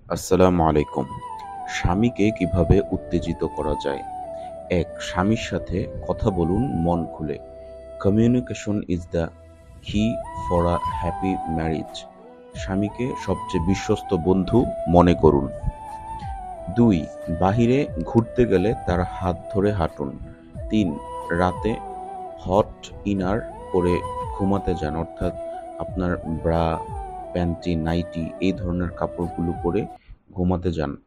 আসসালামু আলাইকুম। স্বামীকে কিভাবে উত্তেজিত করা যায়? ১. স্বামীর সাথে কথা বলুন মন খুলে। কমিউনিকেশন ইজ দ্য কি ফর আ হ্যাপি ম্যারেজ। স্বামীকে সবচেয়ে বিশ্বস্ত বন্ধু মনে করুন। ২. বাহিরে ঘুরতে গেলে তার হাত ধরে হাঁটুন। ৩. রাতে হট ইনার পরে ঘুমাতে যান, অর্থাৎ আপনার ব্রা, প্যান্টি, নাইটি এই ধরনের কাপড়গুলো পরে ঘুমাতে যান।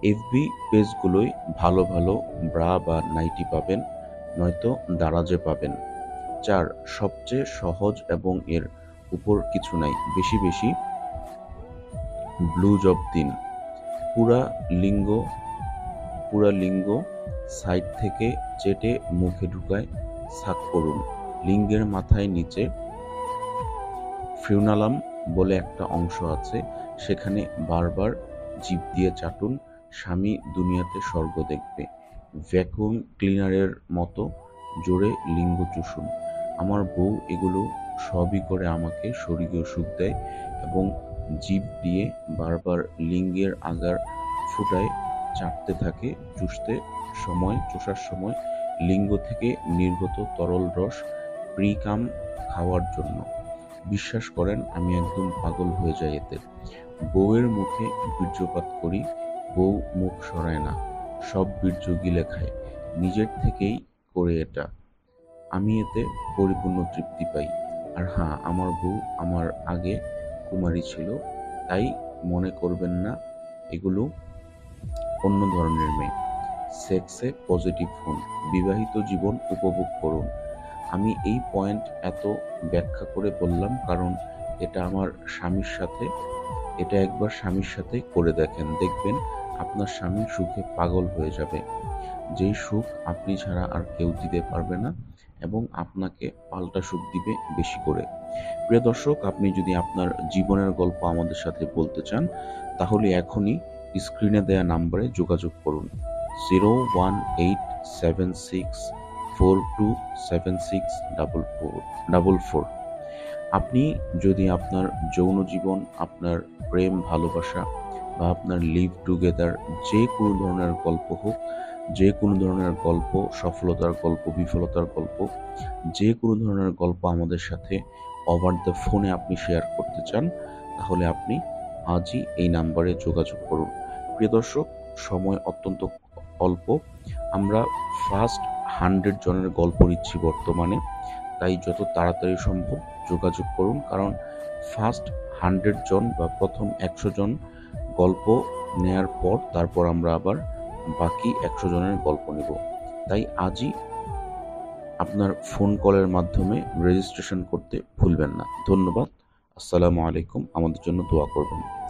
এফবি পেজগুলোয় ভালো ভালো ব্রা বা নাইটি পাবেন, নয়তো দারাজে পাবেন। ৪. সবচেয়ে সহজ এবং এর উপর কিছু নাই, বেশি বেশি ব্লু জব দিন। পুরা লিঙ্গ পুরা লিঙ্গ সাইড থেকে চেটে মুখে ঢুকায় সাক করুন। লিঙ্গের মাথায় নিচে ফ্রিউনালাম বলে একটা অংশ আছে, সেখানে বারবার জিভ দিয়ে চাটুন। স্বামী দুনিয়াতে স্বর্গ দেখবে। ভ্যাকুয়াম ক্লিনারের মতো জোরে লিঙ্গ চুষুন। আমার বউ এগুলো সবই করে আমাকে স্বর্গীয় সুখ দেয় এবং জিভ দিয়ে বারবার লিঙ্গের আগার ফুটায় চাটতে থাকে। চুষার সময় লিঙ্গ থেকে নির্গত তরল রস প্রি-কাম খাওয়ার জন্য। বিশ্বাস করেন, আমি একদম পাগল হয়ে যাই এতে। বউয়ের মুখে বীর্যপাত করি, বউ মুখ সরায় না, সব বীর্য গিলে খায়। নিজের থেকেই করে এটা। আমি এতে পরিপূর্ণ তৃপ্তি পাই। আর হ্যাঁ, আমার বউ আমার আগে কুমারী ছিল, তাই মনে করবেন না এগুলো অন্য ধরনের মেয়ে। সেক্সে পজিটিভ হন, বিবাহিত জীবন উপভোগ করুন। আমি এই পয়েন্ট এত ব্যাখ্যা করে বললাম কারণ এটা একবার স্বামীর সাথে করে দেখেন, দেখবেন আপনার স্বামী সুখে পাগল হয়ে যাবে। যেই সুখ আপনি ছাড়া আর কেউ দিতে পারবে না এবং আপনাকে পাল্টা সুখ দিবে বেশি করে। প্রিয় দর্শক, আপনি যদি আপনার জীবনের গল্প আমাদের সাথে বলতে চান, তাহলে এখনই স্ক্রিনে দেয়া নাম্বারে যোগাযোগ করুন। 01876427644। আপনি যদি আপনার যৌন জীবন, আপনার প্রেম ভালোবাসা বা আপনার লিভ টুগেদার যে কোনো ধরনের গল্প হোক, যে কোনো ধরনের গল্প, সফলতার গল্প, বিফলতার গল্প, যে কোনো ধরনের গল্প আমাদের সাথে ওভার দ্য ফোনে আপনি শেয়ার করতে চান, তাহলে আপনি আজই এই নাম্বারে যোগাযোগ করুন। প্রিয় দর্শক, সময় অত্যন্ত অল্প। আমরা ফার্স্ট 100 জনের গল্প নিচ্ছি বর্তমানে, তাই যত তাড়াতাড়ি সম্ভব যোগাযোগ করুন, কারণ ফার্স্ট 100 জন বা প্রথম 100 জন গল্প নেয়ার পর তারপর আমরা আবার বাকি 100 জনের গল্প নেব। তাই আজই আপনার ফোন কলের মাধ্যমে রেজিস্ট্রেশন করতে ভুলবেন না। ধন্যবাদ। আসসালামু আলাইকুম। আমাদের জন্য দোয়া করবেন।